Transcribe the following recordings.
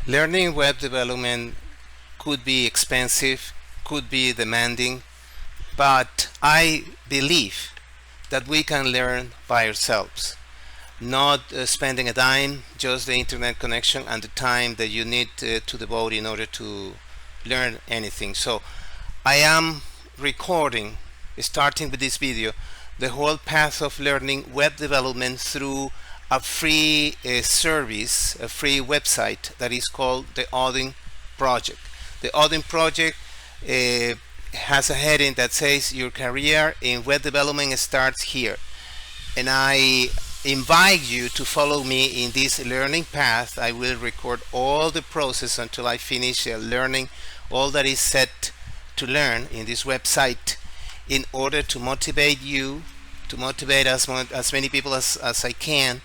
Learning web development could be expensive, could be demanding, but I believe that we can learn by ourselves, not spending a dime, just the internet connection and the time that you need to devote in order to learn anything. So I am recording, starting with this video, the whole path of learning web development through a free service, a free website that is called the Odin project. The Odin project has a heading that says your career in web development starts here, and I invite you to follow me in this learning path. I will record all the process until I finish learning all that is set to learn in this website, in order to motivate you, to motivate as many people as I can,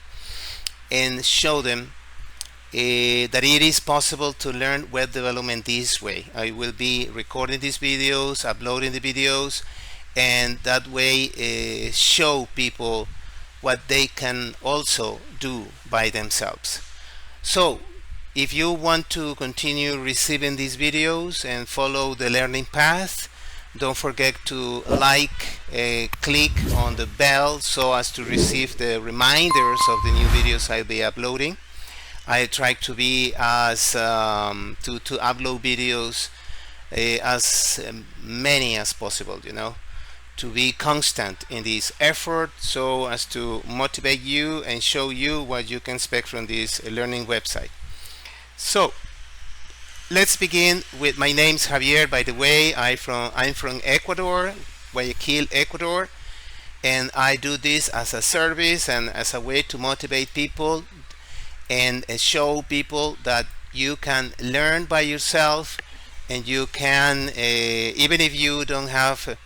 and show them that it is possible to learn web development this way. I will be recording these videos, uploading the videos, and that way show people what they can also do by themselves. So if you want to continue receiving these videos and follow the learning path, don't forget to like, click on the bell so as to receive the reminders of the new videos I'll be uploading. I try to be as to upload videos as many as possible, to be constant in this effort so as to motivate you and show you what you can expect from this learning website. So let's begin with my name's Javier, by the way. I'm from Ecuador, Guayaquil, Ecuador, and I do this as a service and as a way to motivate people and show people that you can learn by yourself, and you can, even if you don't have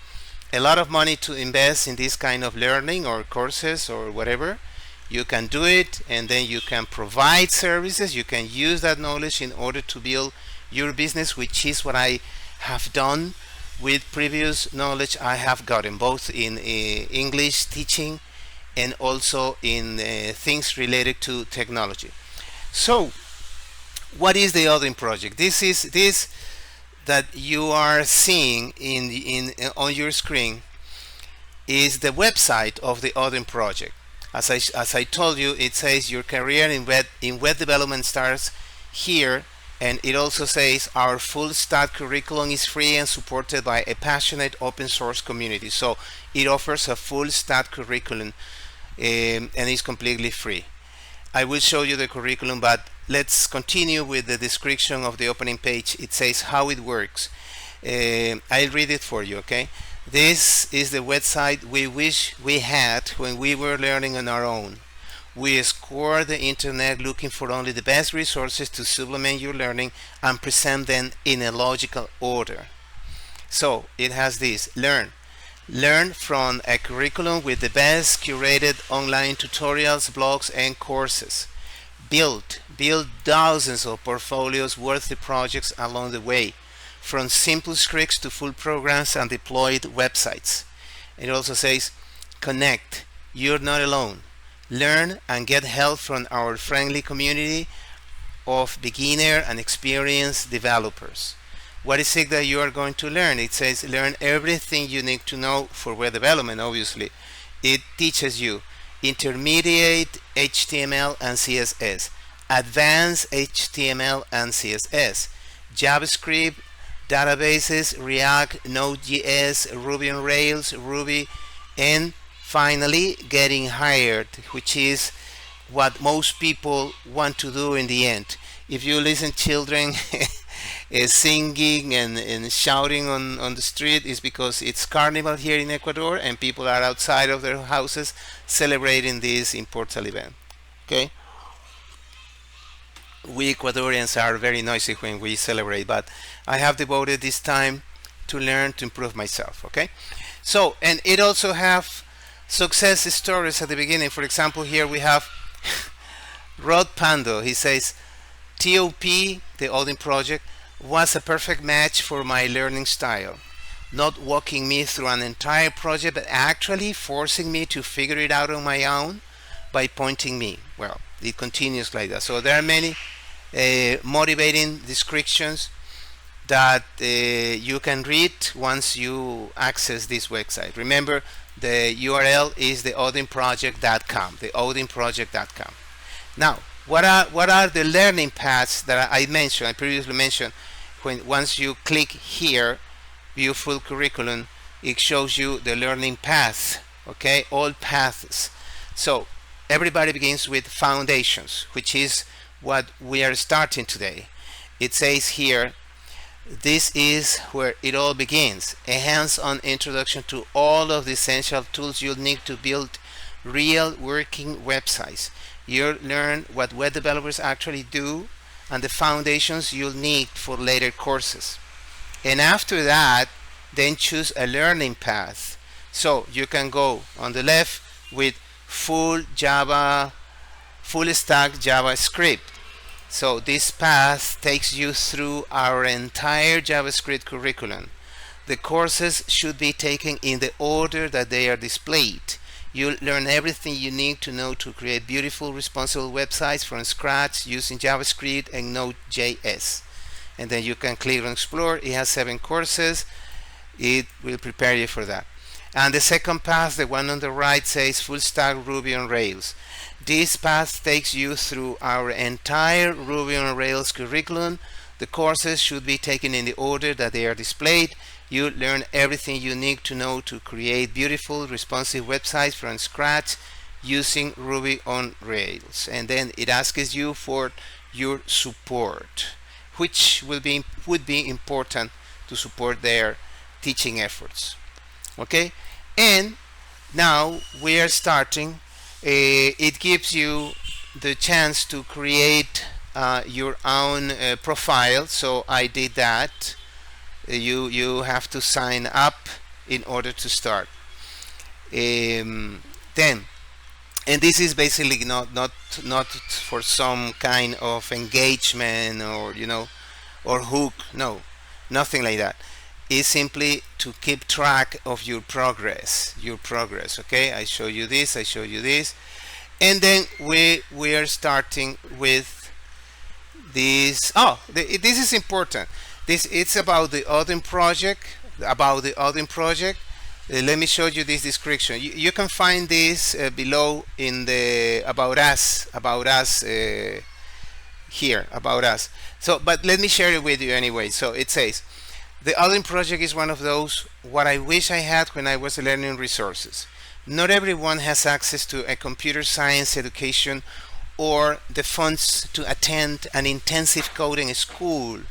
a lot of money to invest in this kind of learning or courses or whatever, you can do it, and then you can provide services. You can use that knowledge in order to build your business, which is what I have done with previous knowledge I have gotten, both in English teaching and also in things related to technology. So what is the Odin project? This that you are seeing on your screen is the website of the Odin project. As I told you, it says your career in web development starts here, and it also says our full stack curriculum is free and supported by a passionate open source community. So it offers a full stack curriculum, and it's completely free. I will show you the curriculum, but let's continue with the description of the opening page. It says how it works. I'll read it for you, okay? This is the website we wish we had when we were learning on our own. We scour the internet looking for only the best resources to supplement your learning and present them in a logical order. So it has this: learn from a curriculum with the best curated online tutorials, blogs, and courses. Build thousands of portfolios worthy projects along the way, from simple scripts to full programs and deployed websites. It also says connect. You're not alone. Learn and get help from our friendly community of beginner and experienced developers. What is it that you are going to learn? It says learn everything you need to know for web development. Obviously, it teaches you intermediate HTML and CSS, advanced HTML and CSS, JavaScript, databases, React, Node.js, Ruby on Rails, Ruby, and finally getting hired, which is what most people want to do in the end. If you listen children singing and shouting on the street, is because it's carnival here in Ecuador and people are outside of their houses celebrating this important event. Okay, we Ecuadorians are very noisy when we celebrate, but I have devoted this time to learn to improve myself. Okay, so, and it also have success stories at the beginning. For example, here we have Rod Pando. He says TOP, the Odin project, was a perfect match for my learning style, not walking me through an entire project, but actually forcing me to figure it out on my own by pointing me. Well, it continues like that. So there are many motivating descriptions that you can read once you access this website. Remember, the URL is the odinproject.com, the odinproject.com. Now, what are the learning paths that I mentioned? I previously mentioned, once you click here, view full curriculum, it shows you the learning path. Okay, all paths. So everybody begins with foundations, which is what we are starting today. It says here, this is where it all begins. A hands-on introduction to all of the essential tools you'll need to build real working websites. You'll learn what web developers actually do and the foundations you'll need for later courses. And after that, then choose a learning path. So you can go on the left with full stack JavaScript. So this path takes you through our entire JavaScript curriculum. The courses should be taken in the order that they are displayed. You'll learn everything you need to know to create beautiful, responsive websites from scratch using JavaScript and Node.js. And then you can click on Explore. It has 7 courses. It will prepare you for that. And the second path, the one on the right, says Full Stack Ruby on Rails. This path takes you through our entire Ruby on Rails curriculum. The courses should be taken in the order that they are displayed. You learn everything you need to know to create beautiful, responsive websites from scratch using Ruby on Rails. And then it asks you for your support, which would be important to support their teaching efforts. Okay, and now we are starting. It gives you the chance to create your own profile. So I did that. You have to sign up in order to start. Then, and this is basically not for some kind of engagement or or hook. No, nothing like that. It's simply to keep track of your progress. Okay, I show you this, and then we are starting with this. This is important. It's about the Odin project. Let me show you this description. You can find this below in the about us here, about us. So, but let me share it with you anyway. So it says, the Odin project is one of those what I wish I had when I was learning resources. Not everyone has access to a computer science education or the funds to attend an intensive coding school,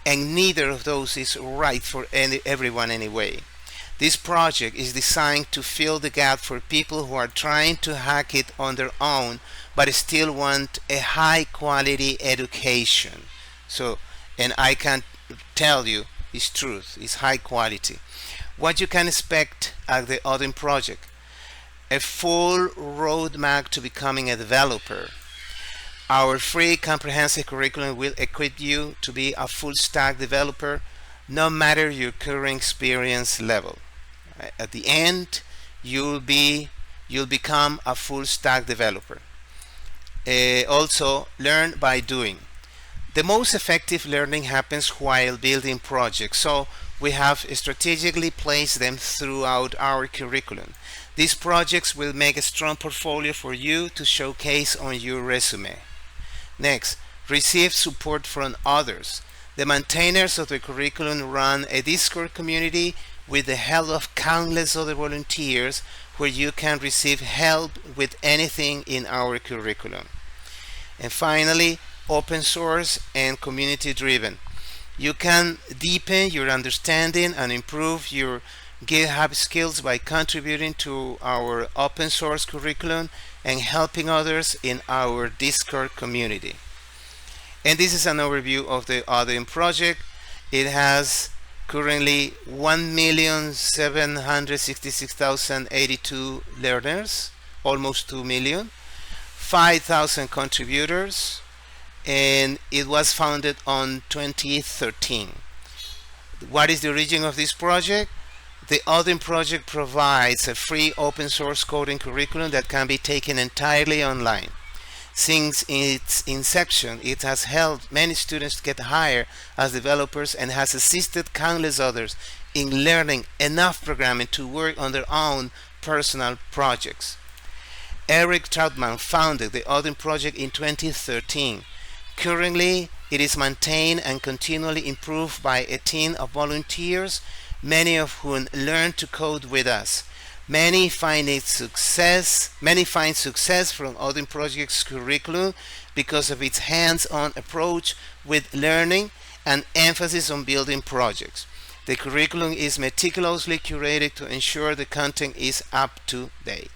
and neither of those is right for everyone anyway. This project is designed to fill the gap for people who are trying to hack it on their own but still want a high quality education. So, and I can tell you it's truth, it's high quality. What you can expect at the Odin project: a full roadmap to becoming a developer. Our free comprehensive curriculum will equip you to be a full stack developer no matter your current experience level. At the end, you'll become a full stack developer. Also, learn by doing. The most effective learning happens while building projects, so we have strategically placed them throughout our curriculum. These projects will make a strong portfolio for you to showcase on your resume. Next, receive support from others. The maintainers of the curriculum run a Discord community with the help of countless other volunteers where you can receive help with anything in our curriculum. And finally, open source and community driven. You can deepen your understanding and improve your GitHub skills by contributing to our open source curriculum and helping others in our Discord community. And this is an overview of the Odin project. It has currently 1,766,082 learners, almost 2 million, 5,000 contributors, and it was founded on 2013. What is the origin of this project? The Odin project provides a free open source coding curriculum that can be taken entirely online. Since its inception, it has helped many students get hired as developers and has assisted countless others in learning enough programming to work on their own personal projects. Eric Troutman founded the Odin project in 2013. Currently, it is maintained and continually improved by a team of volunteers, many of whom learn to code with us. Many find success from Odin Project's curriculum because of its hands-on approach with learning and emphasis on building projects. The curriculum is meticulously curated to ensure the content is up to date,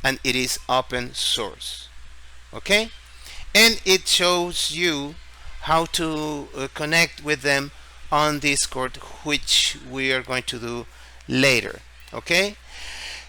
and it is open source. Okay? And it shows you how to connect with them on Discord, which we are going to do later. Okay?